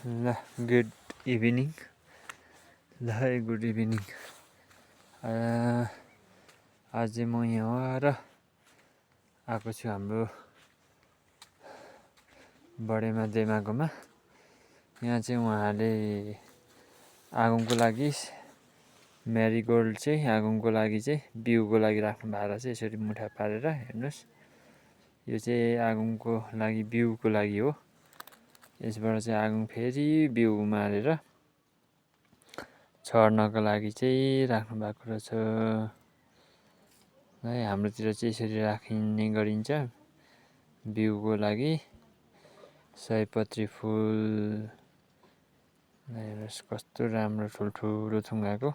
ल good evening. Good evening. आज म यहाँ आएको छु हाम्रो बडेमा देमाकोमा। यहाँ चाहिँ उहाँले आगोनको लागि मेरीगोल्ड चाहिँ आगोनको लागि चाहिँ बिउको लागि राख्नु भएको रहेछ। यसरी मुठा पारेर हेर्नुहोस्, यो चाहिँ आगोनको लागि बिउको लागि हो। यसबाट चाहिँ आगो फेरि बिउ उमारेर छर्नको लागि चाहिँ राख्नु भएको रहेछ। है हाम्रोतिर चाहिँ यसरी राखिने गरिन्छ बिउको लागि। सयपत्री फुल हेर्नुहोस् कस्तो राम्रो ठुल्ठुलो थुङ्गाको।